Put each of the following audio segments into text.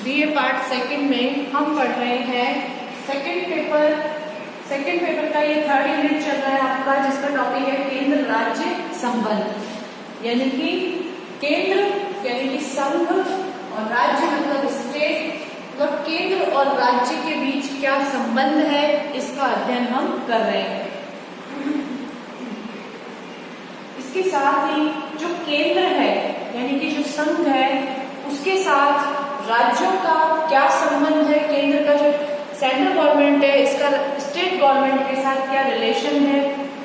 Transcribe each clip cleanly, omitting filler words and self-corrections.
BA part second में हम पढ़ रहे हैं सेकंड पेपर का ये 3rd यूनिट चल रहा है आपका, जिसका टॉपिक है केंद्र राज्य संबंध। यानी कि केंद्र यानी कि संघ और राज्य मतलब स्टेट, मतलब केंद्र और राज्य के बीच क्या संबंध है, इसका अध्ययन हम कर रहे हैं। इसके साथ ही जो केंद्र है यानी कि जो संघ है उसके साथ राज्यों का क्या संबंध है, केंद्र का जो सेंट्रल गवर्नमेंट है इसका स्टेट गवर्नमेंट के साथ क्या रिलेशन है,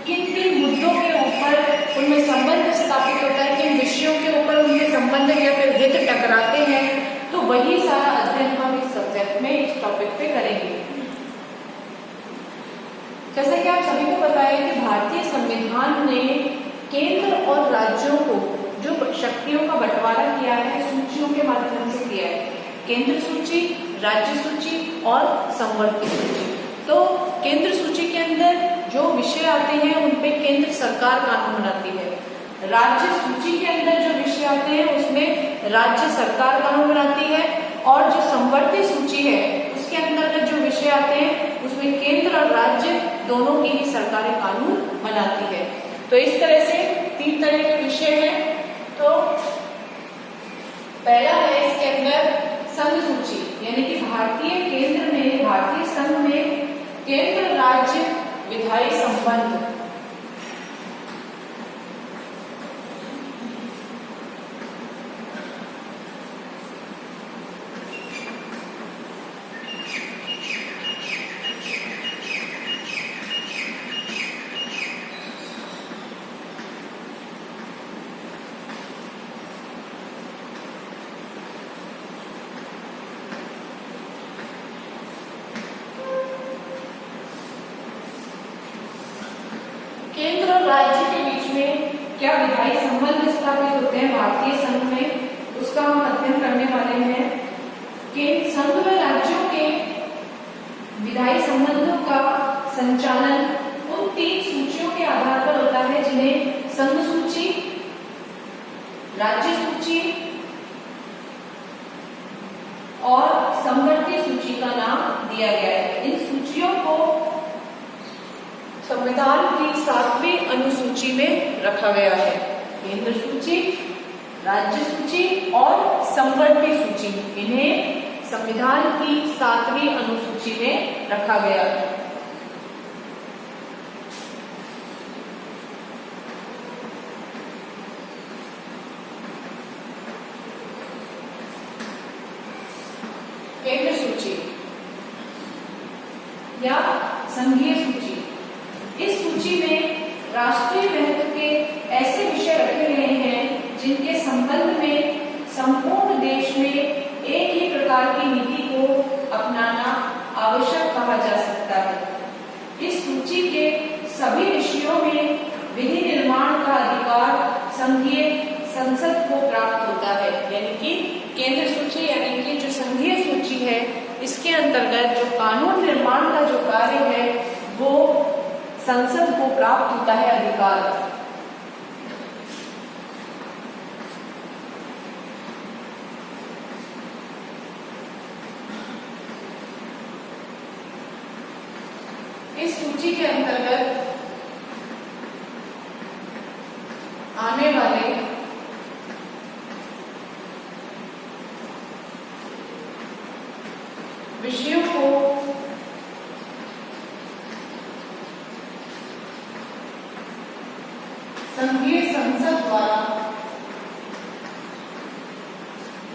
किन किन मुद्दों के ऊपर उनमें संबंध स्थापित होता है, किन विषयों के ऊपर उनके संबंध या फिर हित टकराते हैं, तो वही सारा अध्ययन हम इस सब्जेक्ट में इस टॉपिक पे करेंगे। जैसा कि आप सभी को पता है कि भारतीय संविधान ने केंद्र और राज्यों को जो शक्तियों का बंटवारा किया है सूचियों के माध्यम से किया है, केंद्र सूची, राज्य सूची और संवर्ती सूची। तो केंद्र सूची के अंदर जो विषय आते हैं उन पे केंद्र सरकार कानून बनाती है, राज्य सूची के अंदर जो विषय आते हैं उसमें राज्य सरकार कानून बनाती है, और जो संवर्ती सूची है उसके अंतर्गत जो विषय आते हैं उसमें केंद्र और राज्य दोनों की ही सरकारें कानून बनाती है। तो इस तरह से 3 तरह के विषय हैं। तो पहला है इसके अंदर संघ सूची, यानी कि भारतीय संघ में केंद्र राज्य विधायी संबंध। केंद्र और राज्य के बीच में क्या विधायी संबंध स्थापित होते हैं भारतीय संघ में, उसका हम अध्ययन करने वाले हैं। कि संघ में राज्यों के विधायी संबंधों का संचालन उन 3 सूचियों के आधार पर होता है जिन्हें संघ सूची, राज्य सूची और संवर्ती सूची का नाम दिया गया है। इन सूचियों को संविधान की 7वीं अनुसूची में रखा गया है। केंद्र सूची, राज्य सूची और संवर्ती सूची, इन्हें संविधान की 7वीं अनुसूची में रखा गया है। केंद्र सूची या संघीय सूची, इस सूची में राष्ट्रीय महत्व के ऐसे विषय रखे गए हैं जिनके संबंध में संपूर्ण देश में एक ही प्रकार की नीति को अपनाना आवश्यक कहा जा सकता है। इस सूची के सभी विषयों में विधि निर्माण का अधिकार संघीय संसद को प्राप्त होता है। यानी कि केंद्र सूची यानी कि जो संघीय सूची है इसके अंतर्गत जो कानून निर्माण का जो कार्य है वो संसद को प्राप्त होता है अधिकार। इस सूची के अंतर्गत आने वाले विषयों को संघीय संसद द्वारा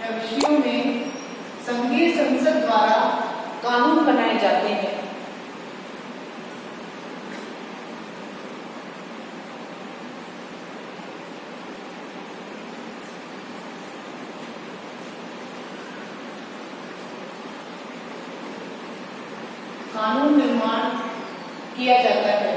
या विषयों में संघीय संसद द्वारा कानून बनाए जाते हैं। कानून निर्माण किया जाता है।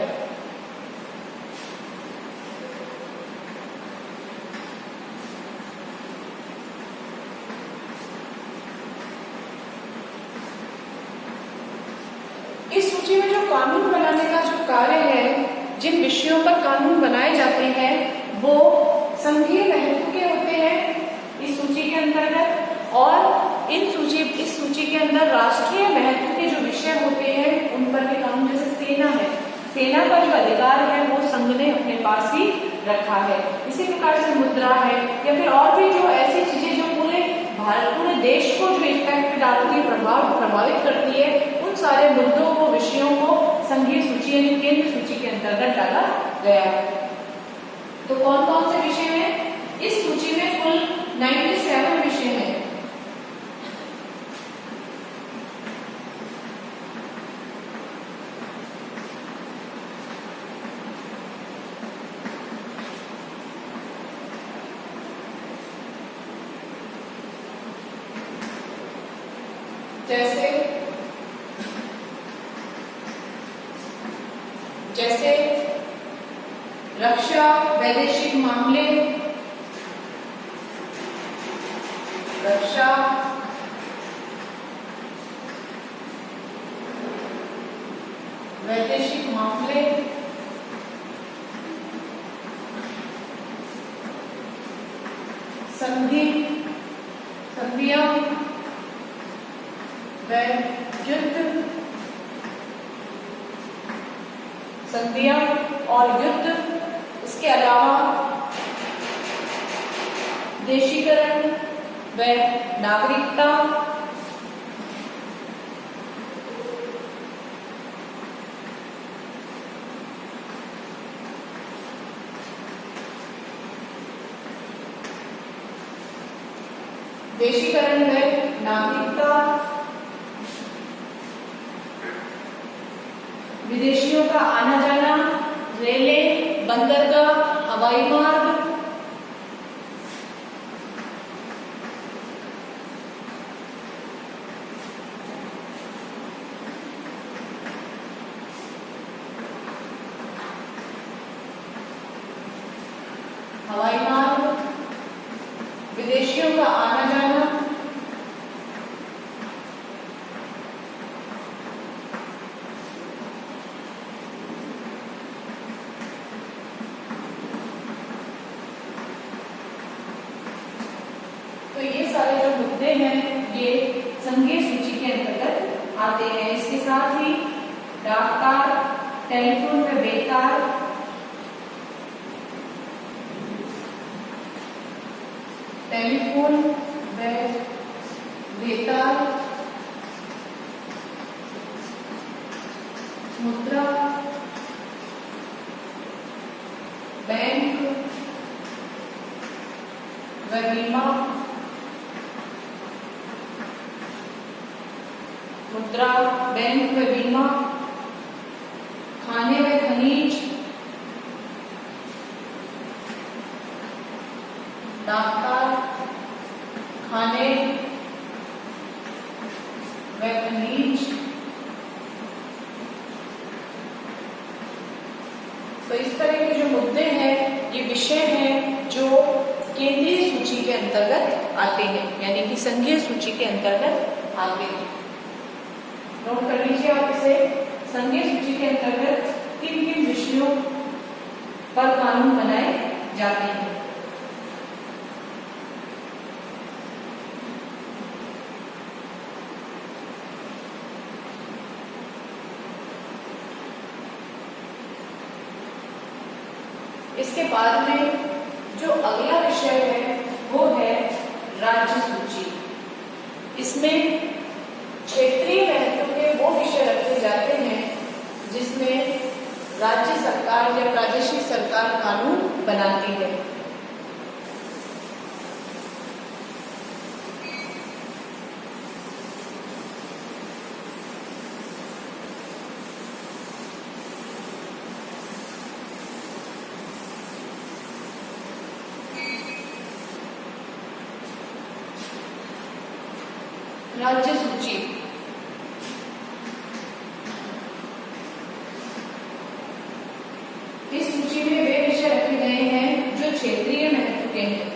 इस सूची में जो कानून बनाने का जो कार्य है, जिन विषयों पर कानून बनाए जाते हैं वो संघीय महत्व के होते हैं इस सूची के अंतर्गत, और इस सूची के अंदर राष्ट्रीय महत्व के जो विषय होते हैं उन पर भी काम, जैसे सेना है, सेना का जो अधिकार है वो संघ ने अपने पास ही रखा है। इसी प्रकार से मुद्रा है या फिर और भी जो ऐसी चीजें जो पूरे देश को जो इफेक्ट डालती है, प्रभावित करती है, उन सारे मुद्दों को, विषयों को संघीय सूची यानी केंद्र सूची के अंतर्गत डाला गया है। तो कौन कौन से विषय हैं? इस सूची में कुल 97 विषय हैं। जैसे रक्षा, वैदेशिक मामले, रक्षा, वैदेशिक मामले, संधियां व युद्ध, संधियां और युद्ध, इसके अलावा देशीकरण व नागरिकता, देशीकरण व नागरिकता, विदेशियों का आना जाना, रेलें, बंदरगाह, हवाई मार्ग, विदेशियों का आना जाना, तो ये सारे जो मुद्दे हैं ये संघीय सूची के अंतर्गत आते हैं। इसके साथ ही डाकतार, टेलीफोन में बेतार, टेलीफोन व बेतार, मुद्रा, बैंक व बीमा, मुद्रा, बैंक व बीमा, खाने व खनिज, डाकतार, खाने व खनिज। तो इस तरह के जो मुद्दे हैं ये विषय हैं जो केंद्रीय सूची के अंतर्गत आते हैं, यानी कि संघीय सूची के अंतर्गत आते हैं। नोट कर लीजिए आप इसे। संघीय सूची के अंतर्गत किन किन विषयों पर कानून बनाए जाते हैं। इसके बाद में जो अगला विषय है वो है राज्य सूची। इसमें क्षेत्रीय महत्व के वो विषय रखे जाते हैं जिसमें राज्य सरकार या प्रादेशिक सरकार कानून बनाती है। राज्य सूची इस सूची में वे विषय रखे गए हैं जो क्षेत्रीय महत्व के हैं।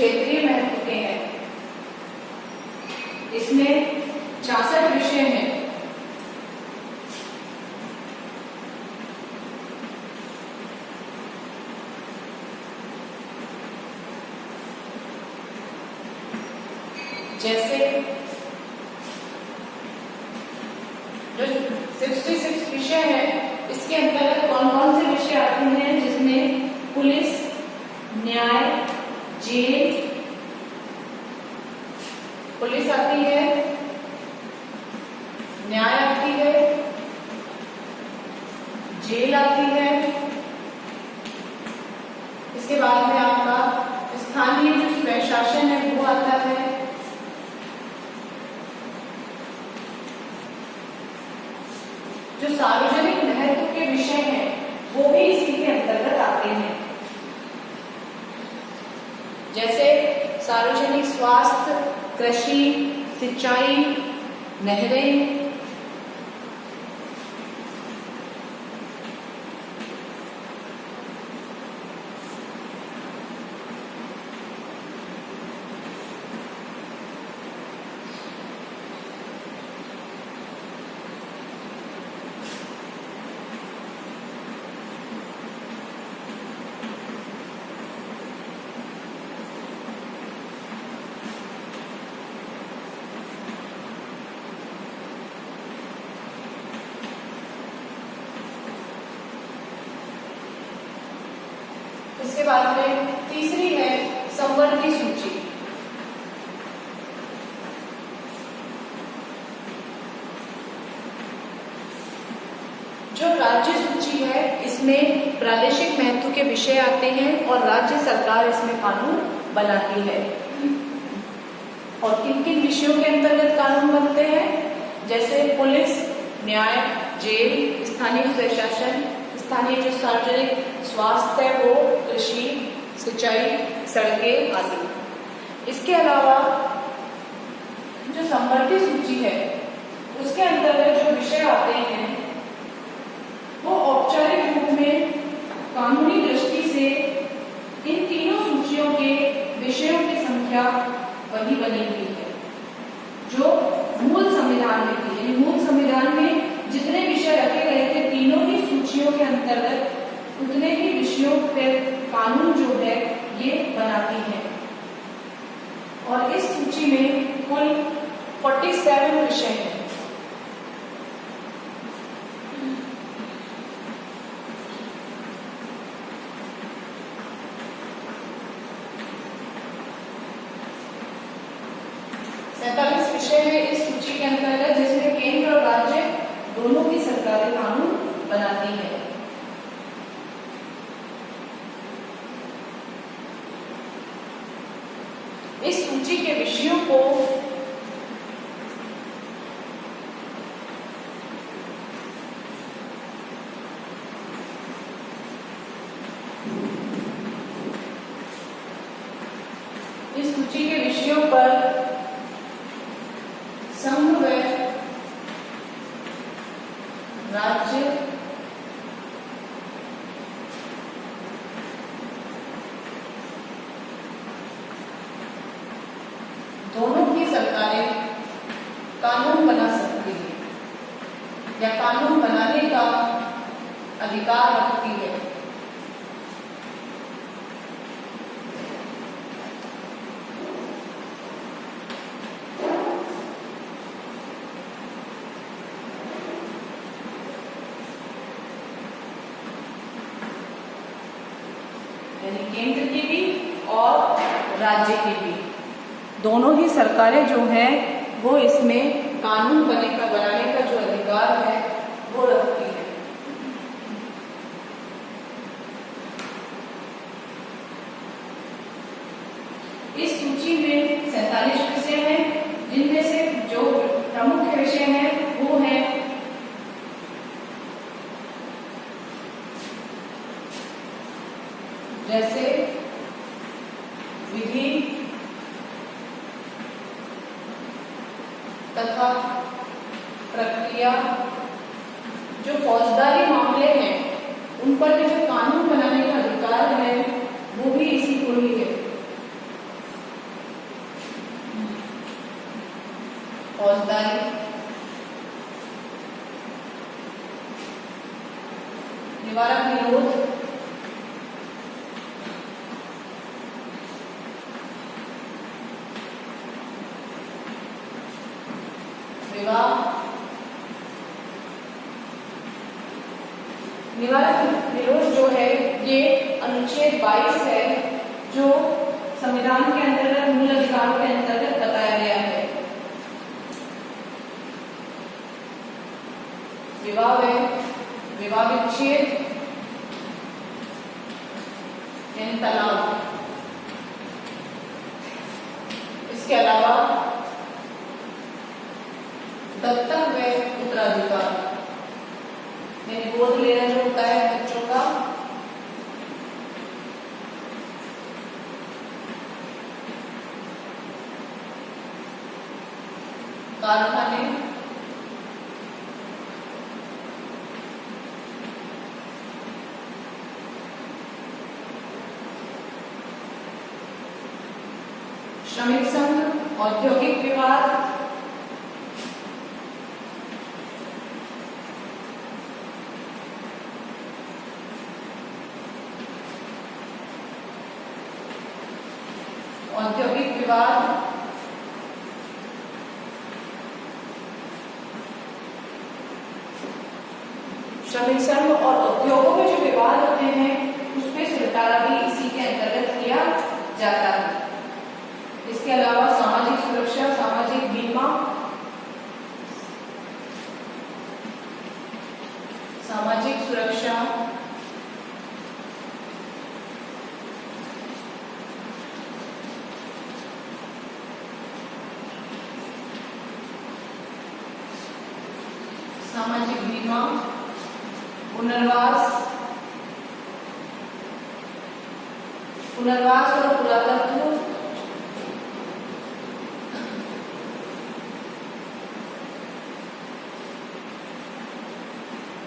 क्षेत्रीय महत्व के हैं। इसमें 66 विषय हैं। जैसे जो 66 विषय है, इसके अंतर्गत कौन कौन से विषय आते हैं, जिसमें पुलिस, न्याय, जेल, पुलिस आती है, न्याय आती है, जेल आती है, इसके बाद में आपका स्थानीय जो स्वशासन है वो आता है, जो सार्वजनिक महत्व के विषय हैं वो भी इसी के अंतर्गत आते हैं। जैसे सार्वजनिक स्वास्थ्य, कृषि, सिंचाई, नहरें, इसके बाद में तीसरी है संवर्ती सूची। जो राज्य सूची है, इसमें प्रादेशिक महत्व के विषय आते हैं और राज्य सरकार इसमें कानून बनाती है। और किन किन विषयों के अंतर्गत कानून बनते हैं, जैसे पुलिस, न्याय, जेल, स्थानीय प्रशासन, स्थानीय जो सार्वजनिक स्वास्थ्य है वो, कृषि, सिंचाई, सड़कें आदि। इसके अलावा जो संवर्ती सूची है उसके अंतर्गत जो विषय आते हैं वो औपचारिक रूप में कानूनी दृष्टि से इन तीनों सूचियों के विषयों की संख्या वही बनी हुई है जो मूल संविधान में थी। यानी मूल संविधान में जितने विषय रखे गए थे तीनों ही सूचियों के अंतर्गत उतने ही विषयों पर कानून जो है ये बनाती है। और इस सूची में कुल 47 विषय हैं। विषय है इस सूची के अंतर्गत, जिसमें केंद्र और राज्य दोनों की सरकारें कानून बनाती है। इस सूची के विषयों को पर संघ व राज्य दोनों की सरकारें कानून बना सकती है या कानून बनाने का अधिकार रखती है। यानी केंद्र की भी और राज्य की भी, दोनों ही सरकारें जो हैं वो इसमें कानून बनाने का जो अधिकार है वो रखती है। इस सूची में 47 विषय हैं, जिनमें से जो प्रमुख विषय हैं वो है जैसे विधि तथा प्रक्रिया, जो फौजदारी मामले हैं उन पर जो कानून बनाने का अधिकार है वो भी इसी को ही है। निवारक निरोध, विवाह। निवारक निरोध जो है ये अनुच्छेद 22 है, जो संविधान के अंतर्गत मूल अधिकारों के अंतर्गत बताया गया है। विवाह है विवाह विच्छेद यानी तलाक। इसके अलावा दत्तक व उत्तराधिकार यानी गोद लेना जो होता है बच्चों का, कारखाने, श्रमिक संघ, औद्योगिक विवाद, औद्योगिक विवाद, श्रमिक संघ और उद्योगों में जो विवाद होते हैं उसमें सुलटारा भी इसी के अंतर्गत किया जाता है। इसके अलावा सामाजिक सुरक्षा, सामाजिक बीमा, सामाजिक सुरक्षा, सामाजिक बीमा, पुनर्वास, पुनर्वास और पुरातत्व,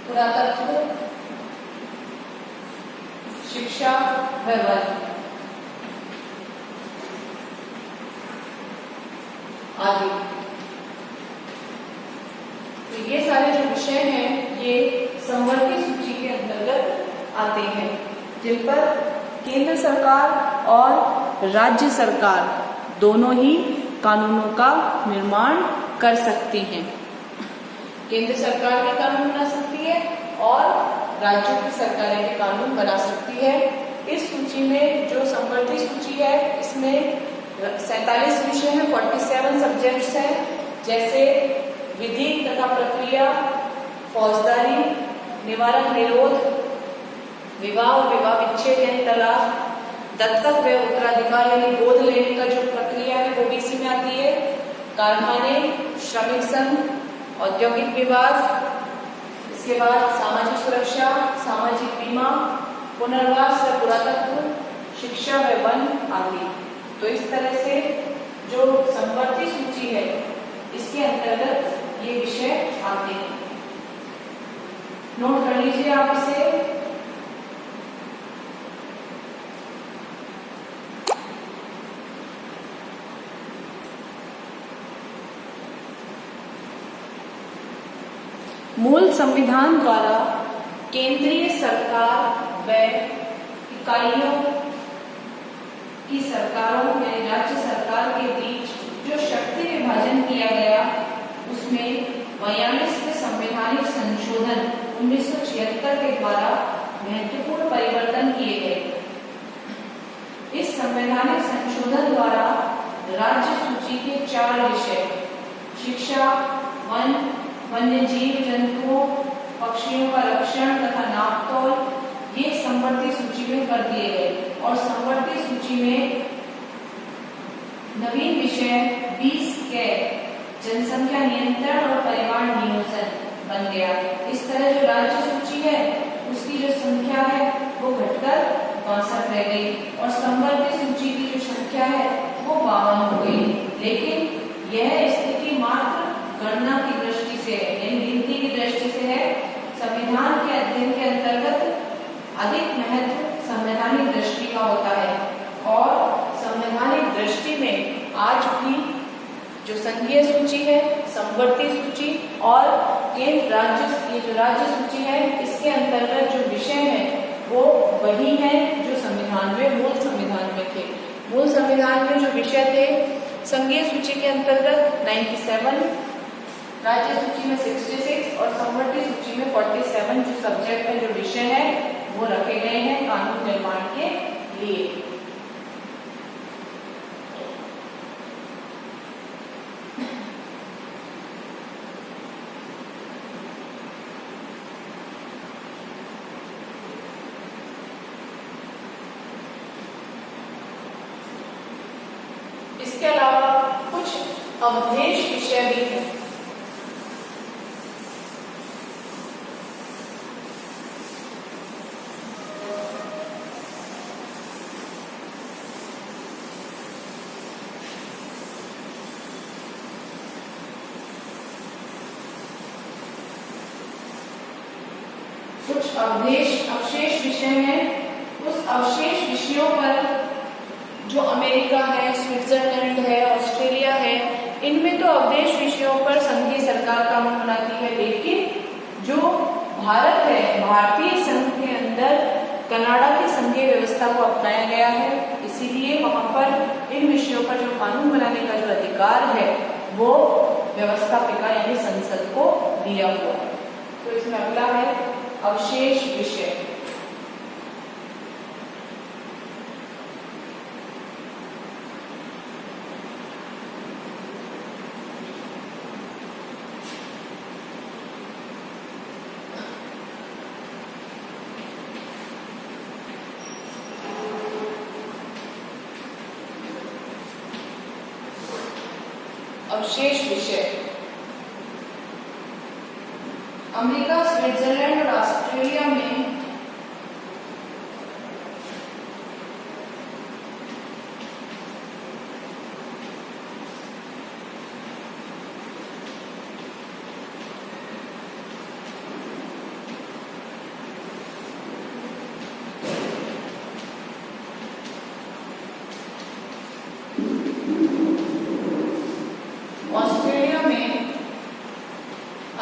पुरातत्व, शिक्षा व वन आदि। तो ये सारे जो विषय हैं ये समवर्ती सूची के अंतर्गत आते हैं, जिन पर केंद्र सरकार और राज्य सरकार दोनों ही कानूनों का निर्माण कर सकती हैं। केंद्र सरकार भी कानून बना सकती है और राज्यों की सरकारें भी कानून बना सकती है। इस सूची में जो समवर्ती सूची है इसमें 47 विषय हैं, 47 सब्जेक्ट्स हैं, जैसे विधि तथा प्रक्रिया, फौजदारी, निवारक निरोध, विवाह और विवाह विच्छेद यानी तलाक, दत्तक व उत्तराधिकार यानी गोद लेने का जो प्रक्रिया है वो भी इसी में आती है, कारखाने, श्रमिक संघ, औद्योगिक विवाद, इसके बाद सामाजिक सुरक्षा, सामाजिक बीमा, पुनर्वास व पुरातत्व, शिक्षा व वन आदि। तो इस तरह से जो समवर्ती सूची है इसके अंतर्गत ये विषय आते हैं। नोट कर लीजिए आप इसे। मूल संविधान द्वारा केंद्रीय सरकार व इकाइयों की सरकारों में राज्य सरकार के बीच जो शक्ति विभाजन किया गया उसमें 42वें संवैधानिक संशोधन 1976 के द्वारा महत्वपूर्ण परिवर्तन किए गए। इस संवैधानिक संशोधन द्वारा राज्य सूची के 4 विषय शिक्षा, वन, वन्य जीव जंतुओं, पक्षियों का रक्षण तथा नापतोल ये समवर्ती सूची में कर दिए गए और समवर्ती सूची में नवीन विषय 20 के जनसंख्या नियंत्रण और परिवार नियोजन बन गया। इस तरह जो राज्य सूची है उसकी जो संख्या है वो घटकर 62 रह गई और समवर्ती सूची की जो संख्या है वो 52 हो गई। लेकिन यह स्थिति मात्र गणना की दृष्टि से यानी गिनती की दृष्टि से है। संविधान के अध्ययन के अंतर्गत अधिक महत्व संवैधानिक दृष्टि का होता है और संवैधानिक दृष्टि में आज भी जो संघीय सूची है, समवर्ती सूची और केंद्र राज्य ये जो राज्य सूची है इसके अंतर्गत जो विषय मूल संविधान में जो विषय थे, संघीय सूची के अंतर्गत 97, राज्य सूची में 66 और संवर्ती सूची में 47 जो सब्जेक्ट है, जो विषय है, वो रखे गए हैं कानून निर्माण के लिए। इसके अलावा कुछ अवधेश विषय भी हैं। कुछ अवशेष विषय हैं। उस अवशेष विषयों पर जो अमेरिका है, स्विट्जरलैंड है, ऑस्ट्रेलिया है, इनमें तो अवशेष विषयों पर संघीय सरकार कानून बनाती है, लेकिन जो भारत है, भारतीय संघ के अंदर कनाडा की संघीय व्यवस्था को अपनाया गया है, इसीलिए वहां पर इन विषयों पर जो कानून बनाने का जो अधिकार है वो व्यवस्थापिका यानी संसद को दिया हुआ है। तो इसमें अगला है अवशेष विषय। अवशेष विषय अमेरिका, स्विट्जरलैंड और ऑस्ट्रेलिया में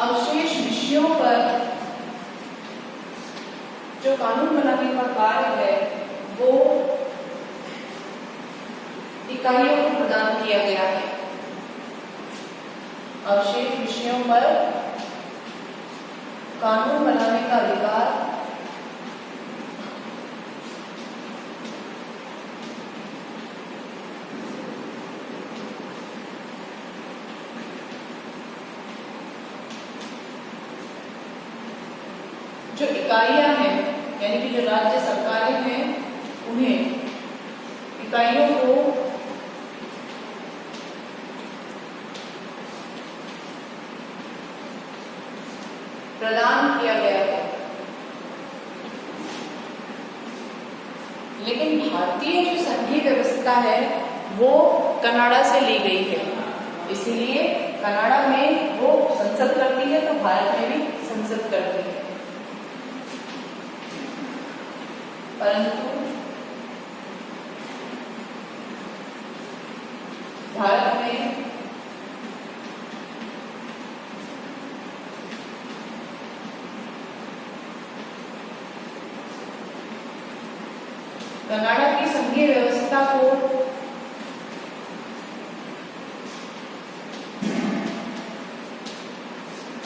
अवशेष विषयों पर जो कानून बनाने का कार्य है वो इकाइयों को प्रदान किया गया है। अवशेष विषयों पर कानून बनाने का अधिकार जो इकाइयां हैं यानी कि जो राज्य सरकारें हैं उन्हें इकाइयों को प्रदान किया गया है। लेकिन भारतीय जो संघीय व्यवस्था है वो कनाडा से ली गई है, इसीलिए कनाडा में वो संसद करती है तो भारत में भी संसद करती है। परंतु भारत में कनाडा की संघीय व्यवस्था को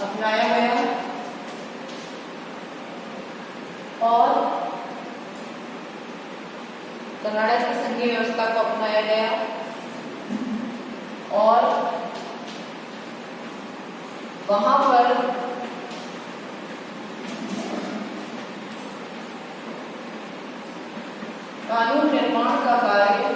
अपनाया गया और कनाडा की संघीय व्यवस्था को अपनाया गया और वहां पर कानून निर्माण का कार्य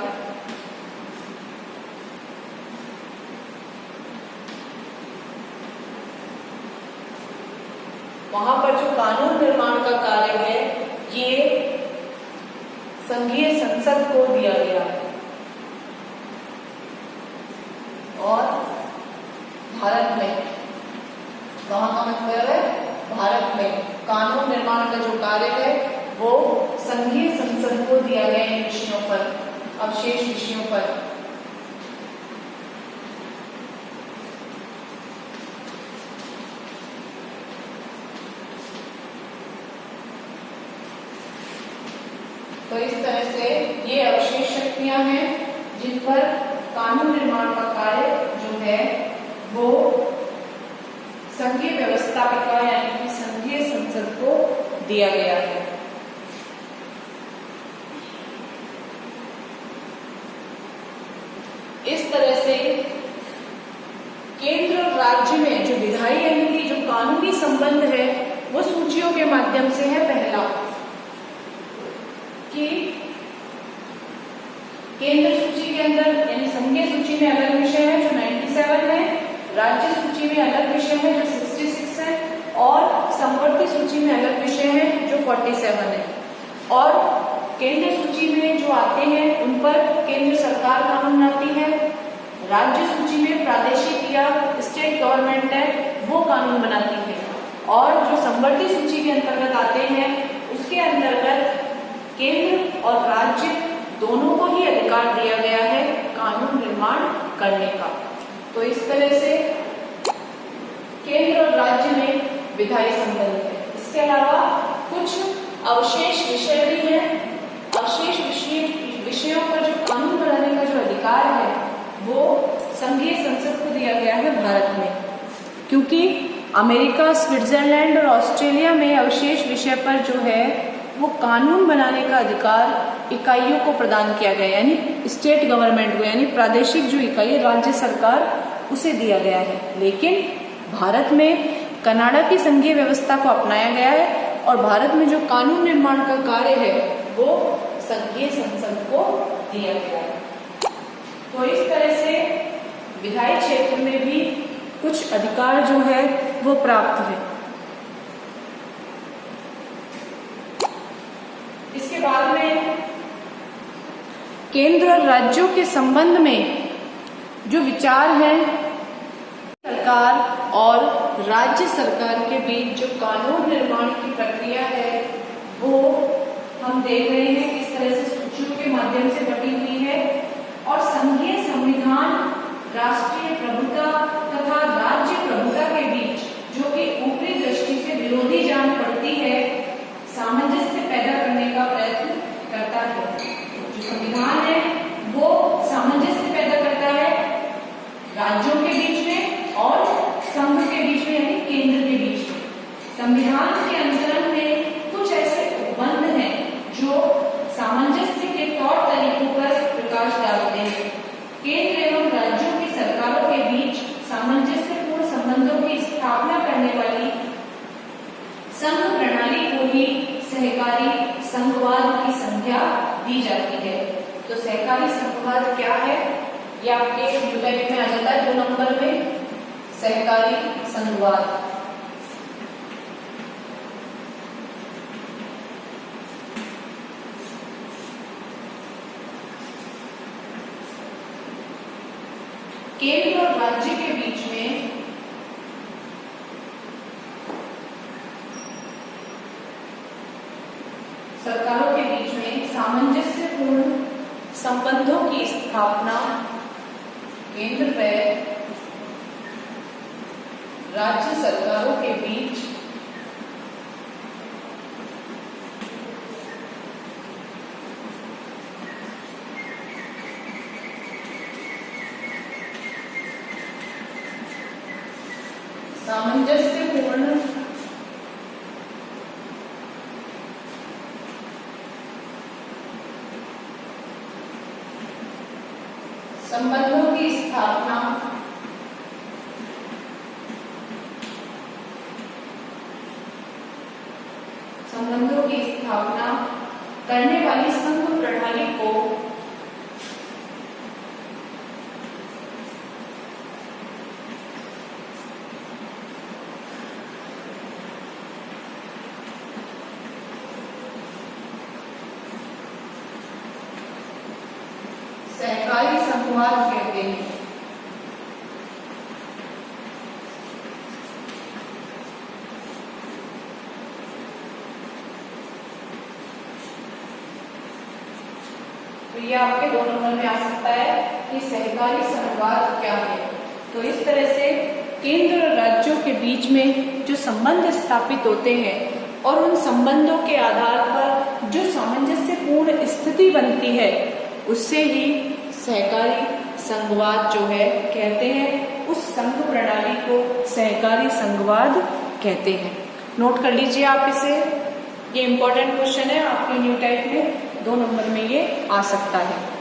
वहां पर जो कानून निर्माण का कार्य है ये संघीय संसद को दिया गया है और भारत में वहां का मतलब है भारत में कानून निर्माण का जो कार्य है वो संघीय संसद को दिया गया इन विषयों पर, अवशेष विषयों पर। तो इस तरह से ये अवशेष शक्तियां हैं जिन पर कानून निर्माण का कार्य जो है वो संघीय व्यवस्थापिका यानी कि संघीय संसद को दिया गया है। इस तरह से केंद्र और राज्य में जो विधायी यानी कि जो कानूनी संबंध है वो सूचियों के माध्यम से है। पहला कि केंद्र सूची के अंदर यानी संघीय सूची में अलग विषय है जो 97 है, राज्य सूची में अलग विषय है जो 66 है और समवर्ती सूची में अलग विषय है जो 47 है। और केंद्र सूची में जो आते हैं उन पर केंद्र सरकार कानून बनाती है, राज्य सूची में प्रादेशिक या स्टेट गवर्नमेंट है वो कानून बनाती है और जो समवर्ती सूची के अंतर्गत आते हैं उसके अंतर्गत केंद्र और राज्य दोनों को ही अधिकार दिया गया है कानून निर्माण करने का। तो इस तरह से केंद्र और राज्य में विधायी संबंध है। इसके अलावा कुछ अवशेष विषय भी हैं। अवशेष विषयों पर जो कानून बनाने का जो अधिकार है वो संघीय संसद को दिया गया है भारत में, क्योंकि अमेरिका, स्विट्जरलैंड और ऑस्ट्रेलिया में अवशेष विषय पर जो है वो कानून बनाने का अधिकार इकाइयों को प्रदान किया गया यानी स्टेट गवर्नमेंट को, यानी प्रादेशिक जो इकाई राज्य सरकार उसे दिया गया है। लेकिन भारत में कनाडा की संघीय व्यवस्था को अपनाया गया है और भारत में जो कानून निर्माण का कार्य है वो संघीय संसद को दिया गया है। तो इस तरह से विधायी क्षेत्र में भी कुछ अधिकार जो है वो प्राप्त है। इसके बाद में केंद्र और राज्यों के संबंध में जो विचार है, सरकार और राज्य सरकार के बीच जो कानून निर्माण की प्रक्रिया है वो हम देख रहे हैं किस तरह से सूचियों के माध्यम से बटी हुई है। और संघीय संविधान राष्ट्रीय प्रभुता तथा राज्य प्रभुता के बीच जो कि ऊपरी दृष्टि से विरोधी जान पड़ती है, सामंजस्य पैदा करने का प्रयत्न करता है। जो संविधान है वो सामंजस्य पैदा करता है राज्यों के बीच में और संघ के बीच में यानी केंद्र के बीच में। संविधान के अंतरण में कुछ ऐसे उपबंध हैं जो सामंजस्य के तौर तरीकों पर प्रकाश डालते हैं। केंद्र एवं राज्यों की सरकारों के बीच सामंजस्यपूर्ण संबंधों की स्थापना करने वाली संघ प्रणाली को ही सहकारी संघवाद की संज्ञा दी जाती है। तो सहकारी संघवाद क्या है ये आपके यूनिट में आ जाता है 2 नंबर में, सहकारी संघवाद। केंद्र और राज्य के बीच में सरकारों के बीच में सामंजस्यपूर्ण संबंधों की स्थापना केंद्र व राज्य सरकारों के बीच सामंजस्यपूर्ण संबंधों की स्थापना करने वाली संघ प्रणाली को सहकारी संघवाद कहते हैं। तो ये आपके 2 नंबर में आ सकता है कि सहकारी संघवाद क्या है। तो इस तरह से केंद्र और राज्यों के बीच में जो संबंध स्थापित होते हैं और उन संबंधों के आधार पर जो सामंजस्यपूर्ण स्थिति बनती है उससे ही सहकारी संघवाद जो है कहते हैं, उस संघ प्रणाली को सहकारी संघवाद कहते हैं। नोट कर लीजिए आप इसे, ये इंपॉर्टेंट क्वेश्चन है आपके न्यू टाइप में 2 नंबर में ये आ सकता है।